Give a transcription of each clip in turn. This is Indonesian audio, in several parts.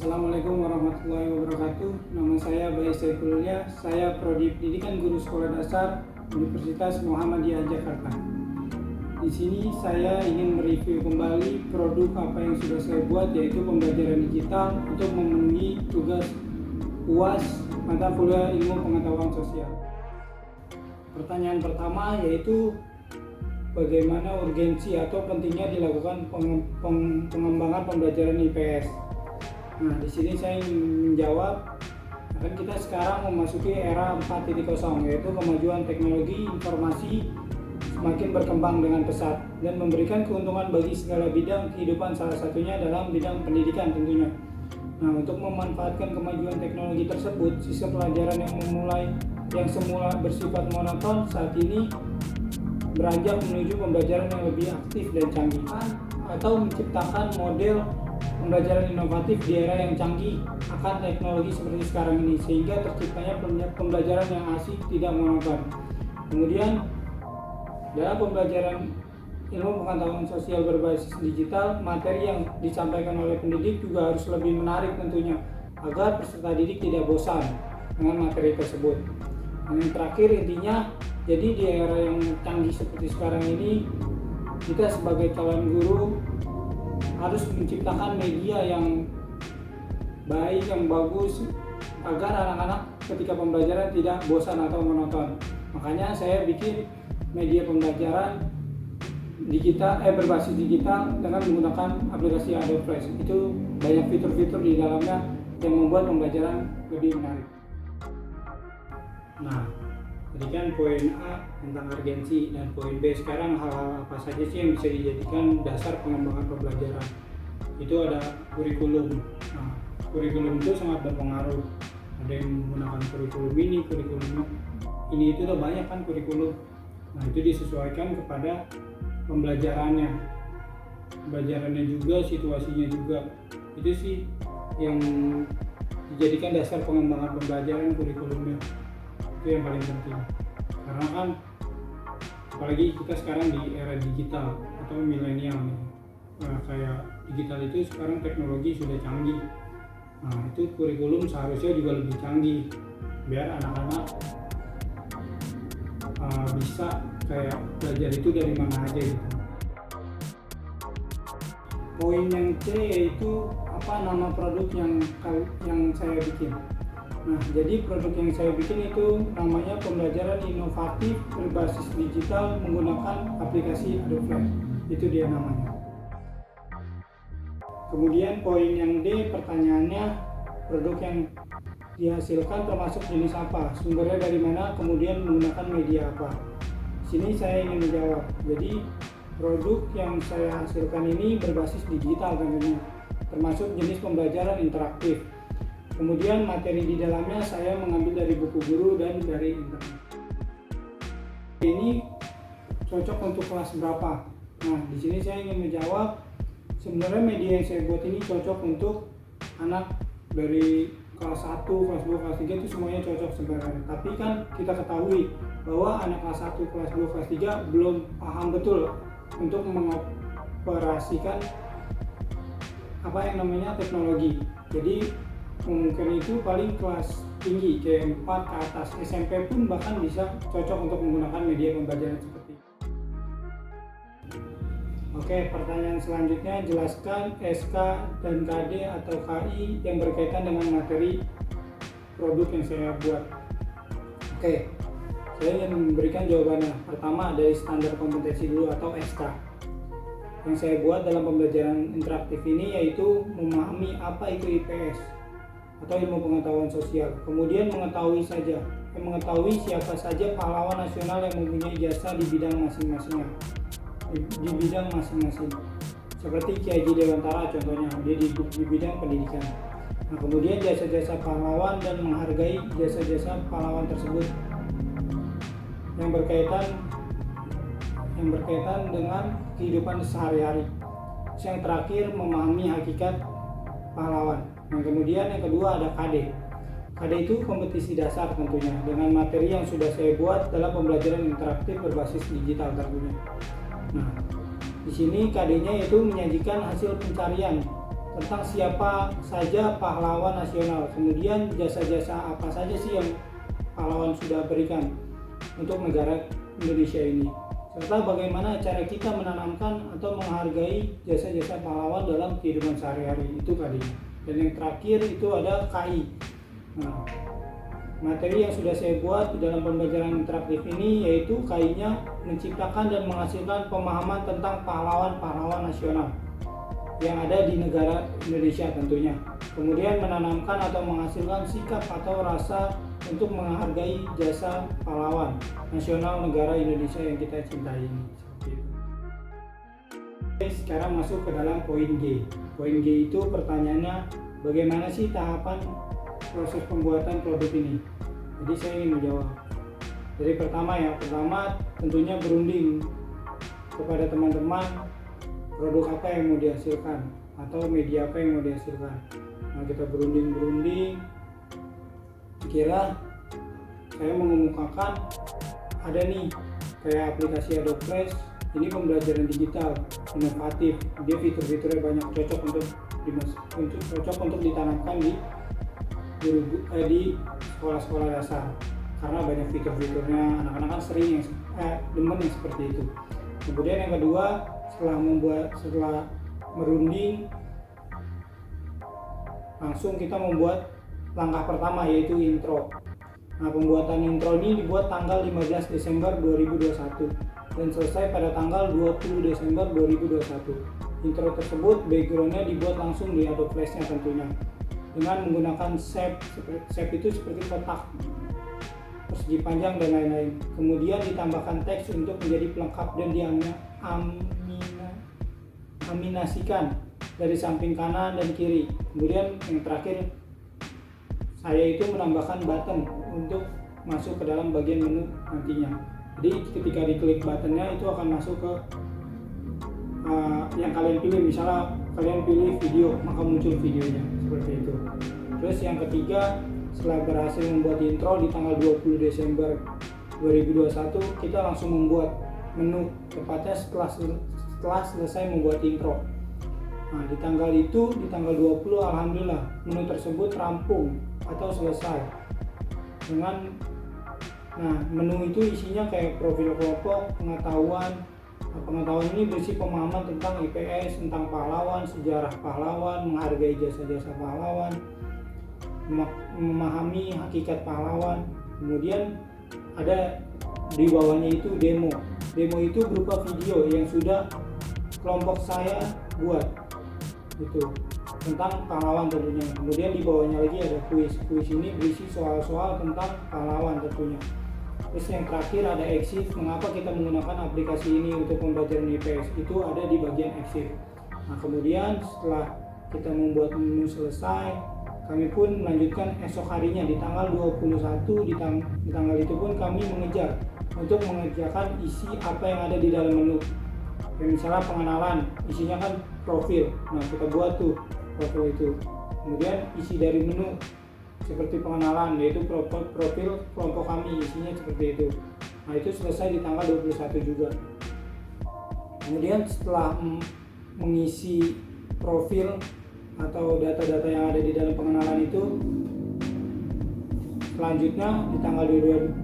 Assalamualaikum warahmatullahi wabarakatuh. Nama saya Bayi Saifulillah. Saya Prodi Pendidikan Guru Sekolah Dasar Universitas Muhammadiyah Jakarta. Di sini saya ingin mereview kembali produk apa yang sudah saya buat, yaitu pembelajaran digital untuk memenuhi tugas UAS mata kuliah Ilmu Pengetahuan Sosial. Pertanyaan pertama yaitu bagaimana urgensi atau pentingnya dilakukan pengembangan pembelajaran IPS. Nah, di sini saya ingin menjawab, kan kita sekarang memasuki era 4.0, yaitu kemajuan teknologi informasi semakin berkembang dengan pesat dan memberikan keuntungan bagi segala bidang kehidupan, salah satunya dalam bidang pendidikan tentunya. Nah, untuk memanfaatkan kemajuan teknologi tersebut, sistem pelajaran yang semula bersifat monoton saat ini beranjak menuju pembelajaran yang lebih aktif dan canggih, atau menciptakan model pembelajaran inovatif di era yang canggih akan teknologi seperti sekarang ini, sehingga terciptanya pembelajaran yang asik, tidak monoton. Kemudian dalam pembelajaran ilmu pengetahuan sosial berbasis digital, materi yang disampaikan oleh pendidik juga harus lebih menarik tentunya, agar peserta didik tidak bosan dengan materi tersebut. Dan yang terakhir intinya, jadi di era yang canggih seperti sekarang ini, kita sebagai calon guru harus menciptakan media yang baik, yang bagus, agar anak-anak ketika pembelajaran tidak bosan atau monoton. Makanya saya bikin media pembelajaran digital berbasis digital dengan menggunakan aplikasi Adobe Flash. Itu banyak fitur-fitur di dalamnya yang membuat pembelajaran lebih menarik. Nah, tadi kan poin A tentang urgensi, dan poin B sekarang hal-hal apa saja sih yang bisa dijadikan dasar pengembangan pembelajaran. Itu ada kurikulum. Nah, kurikulum itu sangat berpengaruh. Ada yang menggunakan kurikulum ini itu udah banyak kan kurikulum. Nah, itu disesuaikan kepada pembelajarannya juga, situasinya juga. Itu sih yang dijadikan dasar pengembangan pembelajaran kurikulumnya. Itu yang paling penting, karena kan apalagi kita sekarang di era digital atau milenial nih. Nah, kayak digital itu sekarang teknologi sudah canggih. Nah, itu kurikulum seharusnya juga lebih canggih biar anak-anak bisa kayak belajar itu dari mana aja gitu. Poin yang C yaitu apa nama produk yang saya bikin. Nah, jadi produk yang saya bikin itu namanya pembelajaran inovatif berbasis digital menggunakan aplikasi Adobe Flash. Itu dia namanya. Kemudian poin yang D, pertanyaannya produk yang dihasilkan termasuk jenis apa, sumbernya dari mana, kemudian menggunakan media apa. Sini saya ingin menjawab. Jadi produk yang saya hasilkan ini berbasis digital tentunya, termasuk jenis pembelajaran interaktif. Kemudian materi di dalamnya saya mengambil dari buku guru dan dari internet. Ini cocok untuk kelas berapa? Nah, di sini saya ingin menjawab, sebenarnya media yang saya buat ini cocok untuk anak dari kelas 1, kelas 2, kelas 3 itu semuanya cocok sebenarnya. Tapi kan kita ketahui bahwa anak kelas 1, kelas 2, kelas 3 belum paham betul untuk mengoperasikan apa yang namanya teknologi. Jadi mungkin itu paling kelas tinggi kayak 4 ke atas, SMP pun bahkan bisa cocok untuk menggunakan media pembelajaran seperti itu. Oke, pertanyaan selanjutnya, jelaskan SK dan KD atau KI yang berkaitan dengan materi produk yang saya buat. Oke, saya ingin memberikan jawabannya. Pertama, dari standar kompetensi dulu atau SK. Yang saya buat dalam pembelajaran interaktif ini yaitu memahami apa itu IPS atau ilmu pengetahuan sosial. Kemudian mengetahui siapa saja pahlawan nasional yang mempunyai jasa di bidang masing-masing. Seperti Ki Haji Dewantara contohnya, dia di bidang pendidikan. Nah, kemudian jasa-jasa pahlawan dan menghargai jasa-jasa pahlawan tersebut yang berkaitan dengan kehidupan sehari-hari. Yang terakhir, memahami hakikat pahlawan. Nah, kemudian yang kedua ada KD. KD itu kompetisi dasar tentunya, dengan materi yang sudah saya buat dalam pembelajaran interaktif berbasis digital tentunya. Nah, di sini KD-nya yaitu menyajikan hasil pencarian tentang siapa saja pahlawan nasional, kemudian jasa-jasa apa saja sih yang pahlawan sudah berikan untuk negara Indonesia ini, serta bagaimana cara kita menanamkan atau menghargai jasa-jasa pahlawan dalam kehidupan sehari-hari itu tadinya. Dan yang terakhir itu ada KI. Nah, materi yang sudah saya buat di dalam pembelajaran interaktif ini yaitu KI-nya menciptakan dan menghasilkan pemahaman tentang pahlawan-pahlawan nasional yang ada di negara Indonesia tentunya. Kemudian menanamkan atau menghasilkan sikap atau rasa untuk menghargai jasa pahlawan nasional negara Indonesia yang kita cintai ini. Seperti itu. Oke, sekarang masuk ke dalam poin G. Poin G itu pertanyaannya, bagaimana sih tahapan proses pembuatan produk ini? Jadi saya ingin menjawab. Jadi pertama tentunya berunding kepada teman-teman produk apa yang mau dihasilkan atau media apa yang mau dihasilkan. Nah, kita berunding. Kira saya mengemukakan ada nih kayak aplikasi Adobe Flash, ini pembelajaran digital inovatif, dia fitur-fiturnya banyak, cocok untuk ditanamkan di sekolah-sekolah dasar karena banyak fitur-fiturnya, anak-anak kan sering demen yang seperti itu. Kemudian yang kedua, setelah merunding, langsung kita membuat langkah pertama yaitu intro. Nah, pembuatan intro ini dibuat tanggal 15 Desember 2021 dan selesai pada tanggal 20 Desember 2021. Intro tersebut backgroundnya dibuat langsung di Adobe Flash-nya tentunya dengan menggunakan shape itu seperti kotak, persegi panjang dan lain-lain. Kemudian ditambahkan teks untuk menjadi pelengkap dan diaminasikan dari samping kanan dan kiri. Kemudian yang terakhir, saya itu menambahkan button untuk masuk ke dalam bagian menu nantinya. Jadi ketika diklik buttonnya itu akan masuk ke yang kalian pilih. Misalnya kalian pilih video, maka muncul videonya seperti itu. Terus yang ketiga, setelah berhasil membuat intro di tanggal 20 Desember 2021, kita langsung membuat menu, tepatnya setelah selesai membuat intro. Nah, di tanggal 20 alhamdulillah menu tersebut rampung atau selesai. Menu itu isinya kayak profil kelompok, pengetahuan ini berisi pemahaman tentang IPS, tentang pahlawan, sejarah pahlawan, menghargai jasa-jasa pahlawan, memahami hakikat pahlawan. Kemudian ada di bawahnya itu demo. Demo itu berupa video yang sudah kelompok saya buat itu tentang pahlawan tentunya. Kemudian di bawahnya lagi ada kuis. Kuis ini berisi soal-soal tentang pahlawan tentunya. Terus yang terakhir ada exit. Mengapa kita menggunakan aplikasi ini untuk pembelajaran IPS? Itu ada di bagian exit. Nah, kemudian setelah kita membuat menu selesai, kami pun melanjutkan esok harinya di tanggal 21. Di tanggal itu pun kami mengejar untuk mengerjakan isi apa yang ada di dalam menu. Misalnya pengenalan, isinya kan profil. Nah, kita buat tuh profil itu. Kemudian isi dari menu seperti pengenalan, yaitu profil kelompok kami, isinya seperti itu. Nah, itu selesai di tanggal 21 juga. Kemudian setelah mengisi profil atau data-data yang ada di dalam pengenalan itu, selanjutnya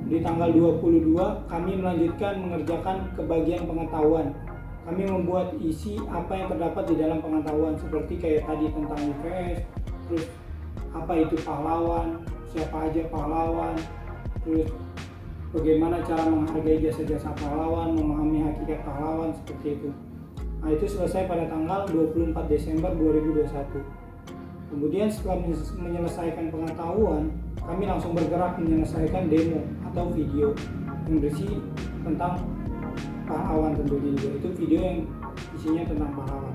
di tanggal 22 kami melanjutkan mengerjakan ke bagian pengetahuan. Kami membuat isi apa yang terdapat di dalam pengetahuan, seperti kayak tadi tentang IPS, terus apa itu pahlawan, siapa aja pahlawan, terus bagaimana cara menghargai jasa-jasa pahlawan, memahami hakikat pahlawan, seperti itu. Nah, itu selesai pada tanggal 24 Desember 2021. Kemudian setelah menyelesaikan pengetahuan, kami langsung bergerak menyelesaikan demo atau video yang berisi tentang pahlawan tentunya juga. Itu video yang isinya tentang pahlawan.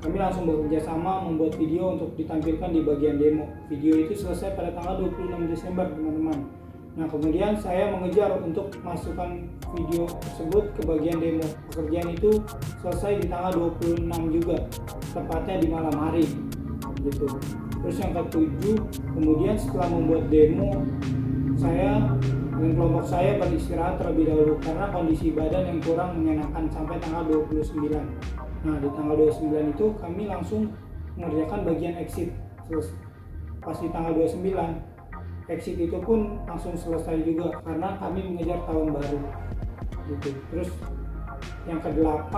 Kami langsung bekerja sama membuat video untuk ditampilkan di bagian demo. Video itu selesai pada tanggal 26 Desember, teman-teman. Nah, kemudian saya mengejar untuk masukkan video tersebut ke bagian demo. Pekerjaan itu selesai di tanggal 26 juga, tepatnya di malam hari gitu. Terus yang ketujuh, kemudian setelah membuat demo, saya dan kelompok saya beristirahat terlebih dahulu karena kondisi badan yang kurang mengenakan sampai tanggal 29. Nah, di tanggal 29 itu kami langsung mengerjakan bagian exit. Terus pas di tanggal 29 exit itu pun langsung selesai juga karena kami mengejar tahun baru gitu. Terus yang ke-8,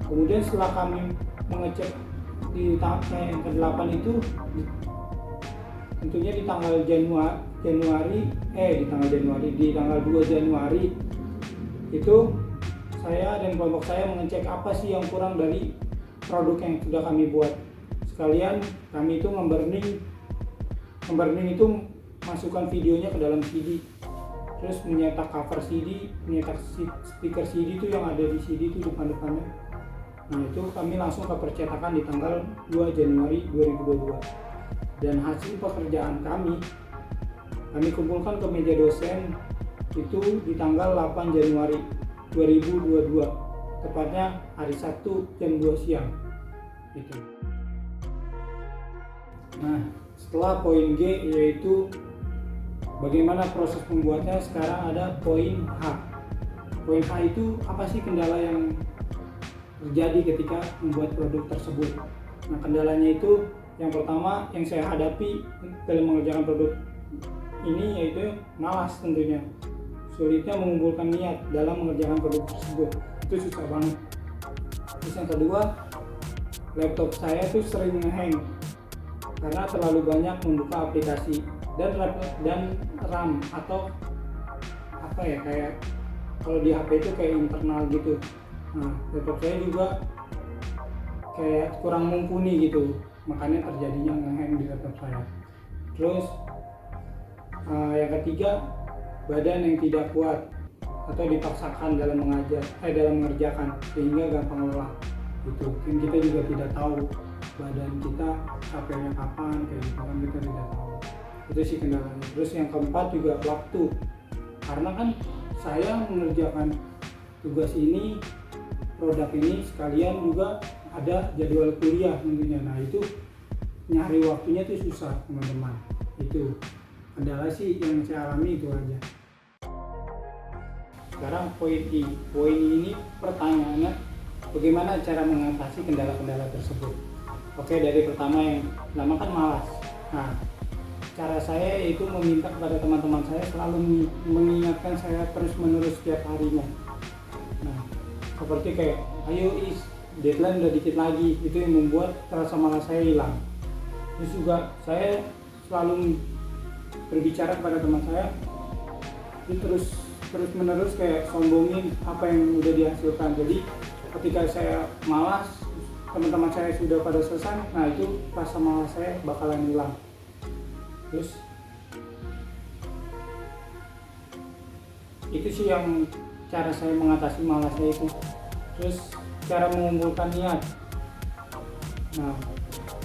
kemudian setelah kami mengecek di yang ke-8 itu tentunya di tanggal di tanggal 2 Januari itu saya dan kelompok saya mengecek apa sih yang kurang dari produk yang sudah kami buat. Sekalian kami itu memburning itu masukkan videonya ke dalam CD, terus menyetak cover CD, menyetak stiker CD itu yang ada di CD itu depan-depannya. Nah itu kami langsung ke percetakan di tanggal 2 Januari 2022. Dan hasil pekerjaan kami kumpulkan ke meja dosen itu di tanggal 8 Januari 2022, tepatnya hari Sabtu jam 2 siang gitu. Nah setelah poin G yaitu bagaimana proses membuatnya, sekarang ada poin H. Poin H itu apa sih kendala yang terjadi ketika membuat produk tersebut. Nah kendalanya itu yang pertama yang saya hadapi dalam mengerjakan produk ini yaitu malas tentunya. Sulitnya mengumpulkan niat dalam mengerjakan produk tersebut, itu susah banget. Terus yang kedua, laptop saya tuh sering nge-hang karena terlalu banyak membuka aplikasi dan RAM atau apa ya, kayak kalau di HP itu kayak internal gitu. Nah laptop saya juga kayak kurang mumpuni gitu, makanya terjadinya nge-hang di laptop saya. Terus yang ketiga, badan yang tidak kuat atau dipaksakan dalam mengerjakan sehingga gampang lelah gitu. Kan kita juga tidak tahu badan kita capeknya kapan, kayak gitu kan kita tidak tahu. Itu sih kendalanya. Terus yang keempat juga waktu, karena kan saya mengerjakan tugas ini, produk ini sekalian juga ada jadwal kuliah tentunya. Nah itu nyari waktunya tuh susah teman-teman. Itu kendala sih yang saya alami, itu aja. Sekarang poin I. Poin ini pertanyaannya bagaimana cara mengatasi kendala-kendala tersebut. Oke, dari pertama yang pertama kan malas. Nah cara saya yaitu meminta kepada teman-teman saya selalu mengingatkan saya terus-menerus setiap harinya. Nah seperti kayak ayo deadline udah dikit lagi, itu yang membuat rasa malas saya hilang. Terus juga saya selalu berbicara kepada teman saya itu terus-menerus kayak sombongin apa yang udah dihasilkan. Jadi ketika saya malas, teman-teman saya sudah pada selesai, nah itu rasa malas saya bakalan hilang. Terus itu sih yang cara saya mengatasi malasnya itu. Terus cara mengumpulkan niat. Nah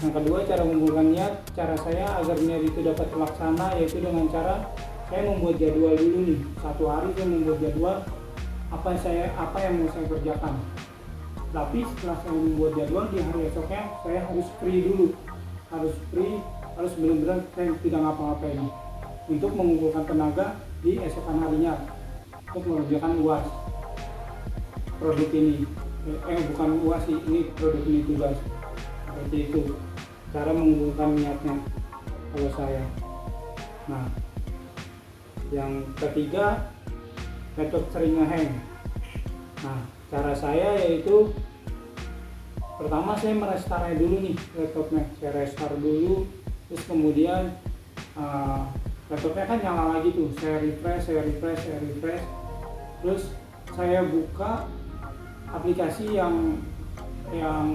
yang kedua, cara mengumpulkan niat, cara saya agar niat itu dapat terlaksana yaitu dengan cara saya membuat jadwal dulu nih. Satu hari saya membuat jadwal apa yang mau saya kerjakan. Tapi setelah saya membuat jadwal, di hari esoknya saya harus free dulu. Harus benar-benar saya tidak ngapa-ngapain untuk mengumpulkan tenaga di esokan harinya untuk mengerjakan UAS produk ini. Bukan UAS sih, ini produk ini tugas. Seperti itu cara mengumpulkan niatnya kalau saya. Nah yang ketiga, laptop sering nge-hang. Nah cara saya yaitu pertama saya merestart dulu nih laptopnya, saya restart dulu. Terus kemudian laptopnya kan nyala lagi tuh, saya refresh. Terus saya buka aplikasi yang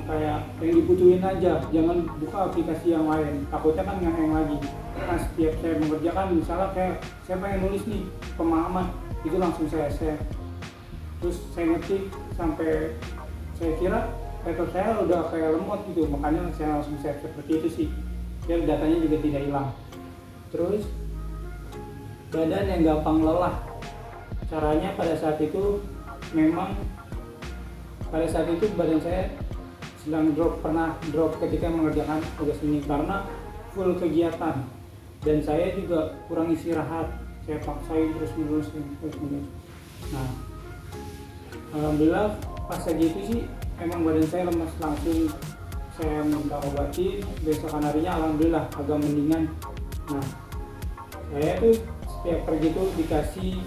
kayak yang dibutuhin aja, jangan buka aplikasi yang lain, takutnya kan nge-hang lagi. Nah setiap saya mengerjakan, misalnya kayak saya pengen nulis nih pemahaman, itu langsung saya save. Terus saya ngetik sampai saya kira laptop saya udah kayak lemot gitu, makanya saya langsung save seperti itu sih, biar datanya juga tidak hilang. Terus badan yang gampang lelah, caranya pada saat itu badan saya sedang pernah drop ketika mengerjakan tugas ini karena full kegiatan dan saya juga kurang istirahat, saya paksain terus menerus. Nah alhamdulillah pas lagi itu sih emang badan saya lemas, langsung saya minta obatin, besokan harinya alhamdulillah agak mendingan. Nah, saya tuh setiap pergi tuh dikasih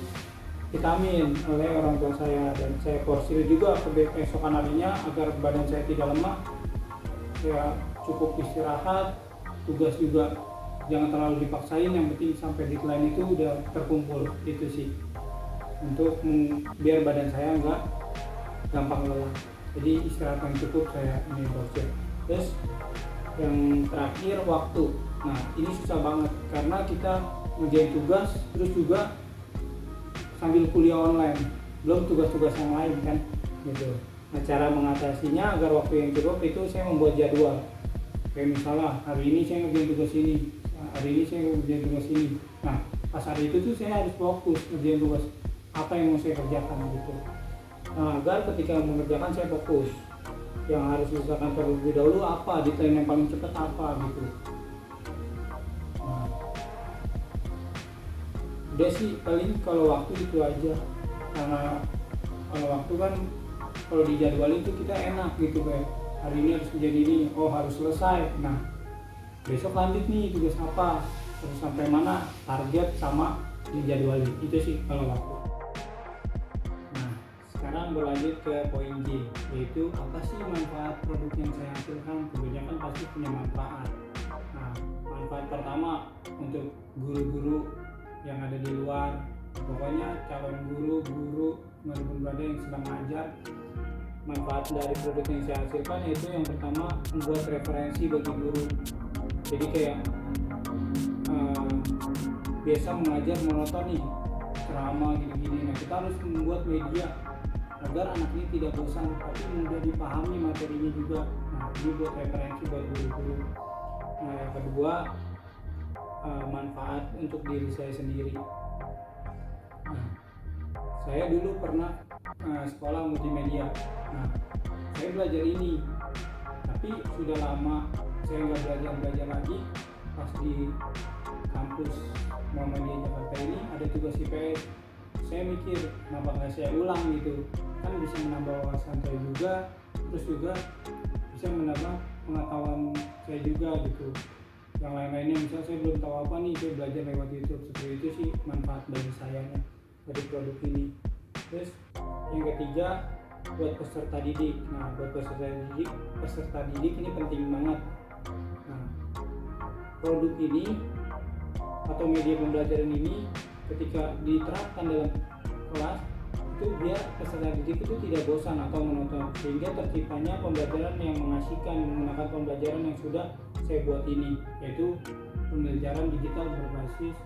vitamin oleh orang tua saya, dan saya porsir juga ke besokan harinya agar badan saya tidak lemah. Saya cukup istirahat, tugas juga jangan terlalu dipaksain, yang penting sampai deadline itu udah terkumpul. Itu sih untuk biar badan saya nggak gampang lelah. Jadi istirahat yang cukup saya ini porsir. Terus yang terakhir waktu. Nah ini susah banget karena kita ngerjain tugas terus juga sambil kuliah online, belum tugas-tugas yang lain kan gitu. Nah cara mengatasinya agar waktu yang cukup itu saya membuat jadwal. Kayak misalnya hari ini saya ngerjain tugas ini, hari ini saya ngerjain tugas ini. Nah pas hari itu tuh saya harus fokus ngerjain tugas apa yang mau saya kerjakan gitu. Nah agar ketika mengerjakan saya fokus, yang harus diselesaikan terlebih dahulu apa, deadline yang paling cepat apa gitu. Nah, udah sih paling kalau waktu itu aja, karena kalau waktu kan kalau dijadwalin itu kita enak gitu, kayak hari ini harus kerjain ini, oh harus selesai, nah besok lanjut nih tugas apa, terus sampai mana target sama dijadwalin. Itu sih kalau waktu. Nah sekarang berlanjut ke poin G, yaitu apa sih manfaat produk yang saya hasilkan. Kebanyakan pasti punya manfaat. Nah manfaat pertama untuk guru-guru yang ada di luar, pokoknya calon guru maupun berada yang sedang mengajar. Manfaat dari produk yang saya hasilkan yaitu yang pertama membuat referensi bagi guru. Jadi kayak biasa mengajar monoton nih, ceramah gini-gini. Nah kita harus membuat media agar anak ini tidak bosan tapi mudah dipahami materinya juga. Nah ini buat referensi buat guru-guru. Nah yang kedua manfaat untuk diri saya sendiri. Nah, saya dulu pernah sekolah multimedia. Nah saya belajar ini, tapi sudah lama saya nggak belajar lagi. Pas di kampus Muhammadiyah Jakarta ini ada tugas IPS, saya mikir kenapa nggak saya ulang gitu, kan bisa menambah wawasan saya juga, terus juga bisa menambah pengetahuan saya juga gitu. Yang lain-lainnya misalnya saya belum tahu apa nih, saya belajar lewat YouTube. Seperti itu sih manfaat bagi saya dari produk ini. Terus yang ketiga buat peserta didik. Nah buat peserta didik ini penting banget. Nah produk ini atau media pembelajaran ini ketika diterapkan dalam kelas itu biar peserta didik itu tidak bosan atau monoton, sehingga terciptanya pembelajaran yang mengasihkan menggunakan pembelajaran yang sudah saya buat ini, yaitu pembelajaran digital berbasis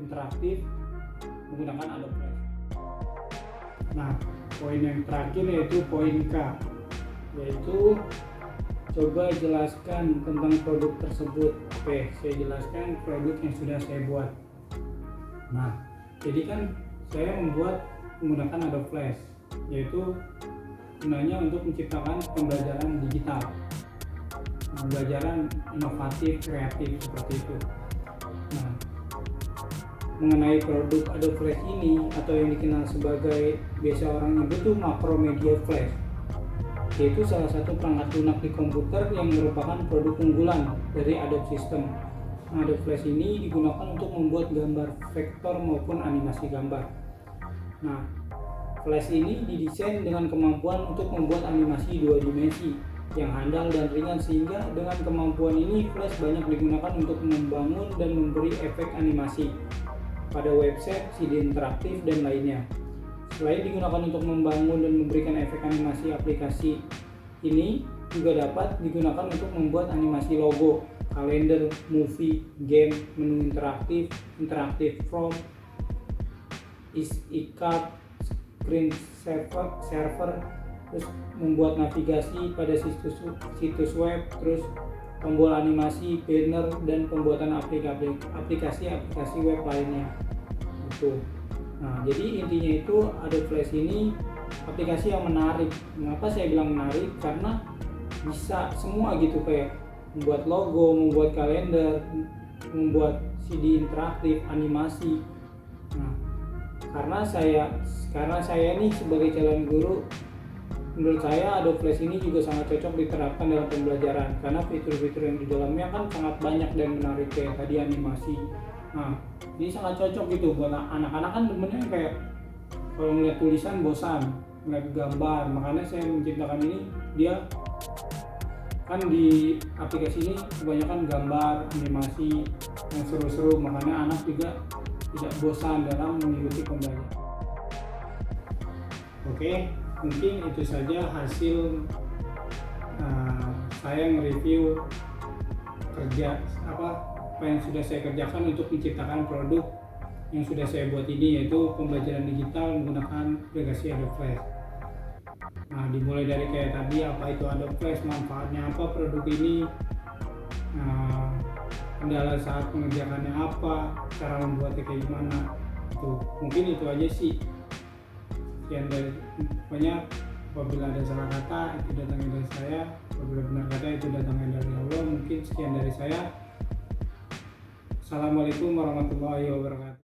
interaktif menggunakan Adobe Flash. Nah poin yang terakhir yaitu poin K, yaitu coba jelaskan tentang produk tersebut. Oke, saya jelaskan produk yang sudah saya buat. Nah, jadi kan saya membuat menggunakan Adobe Flash, yaitu gunanya untuk menciptakan pembelajaran digital, pembelajaran inovatif, kreatif seperti itu. Nah, mengenai produk Adobe Flash ini atau yang dikenal sebagai biasa orang nyebut itu Macromedia Flash, yaitu salah satu perangkat lunak di komputer yang merupakan produk unggulan dari Adobe System. Nah, Adobe Flash ini digunakan untuk membuat gambar vektor maupun animasi gambar. Nah, Flash ini didesain dengan kemampuan untuk membuat animasi 2 dimensi yang handal dan ringan, sehingga dengan kemampuan ini Flash banyak digunakan untuk membangun dan memberi efek animasi pada website, CD interaktif, dan lainnya. Selain digunakan untuk membangun dan memberikan efek animasi, aplikasi ini juga dapat digunakan untuk membuat animasi logo, kalender, movie, game, menu interaktif, interaktif form, e-card, screen server, terus membuat navigasi pada situs web, terus tombol animasi, banner, dan pembuatan aplikasi web lainnya. Gitu. Nah, jadi intinya itu Adobe Flash ini aplikasi yang menarik. Mengapa saya bilang menarik? Karena bisa semua gitu, kayak membuat logo, membuat kalender, membuat CD interaktif, animasi. Nah, karena saya nih sebagai calon guru menurut saya Adobe Flash ini juga sangat cocok diterapkan dalam pembelajaran karena fitur-fitur yang di dalamnya kan sangat banyak dan menarik, kayak tadi animasi. Nah, ini sangat cocok gitu buat anak-anak, kan demennya kayak kalau ngeliat tulisan bosan, ngeliat gambar. Makanya saya menciptakan ini. Dia kan di aplikasi ini kebanyakan gambar, animasi yang seru-seru, makanya anak juga tidak bosan dalam mengikuti pembelajaran. Oke, mungkin itu saja hasil saya nge-review apa yang sudah saya kerjakan untuk menciptakan produk yang sudah saya buat ini, yaitu pembelajaran digital menggunakan aplikasi Adobe Flash. Nah, dimulai dari kayak tadi, apa itu Adobe Flash, manfaatnya apa produk ini, kendala saat mengerjakannya apa, cara membuatnya kayak gimana. Mungkin itu aja sih. Sekian dari, pokoknya apabila ada salah kata itu datangnya dari saya, apabila benar kata itu datangnya dari Allah. Mungkin sekian dari saya. Assalamualaikum warahmatullahi wabarakatuh.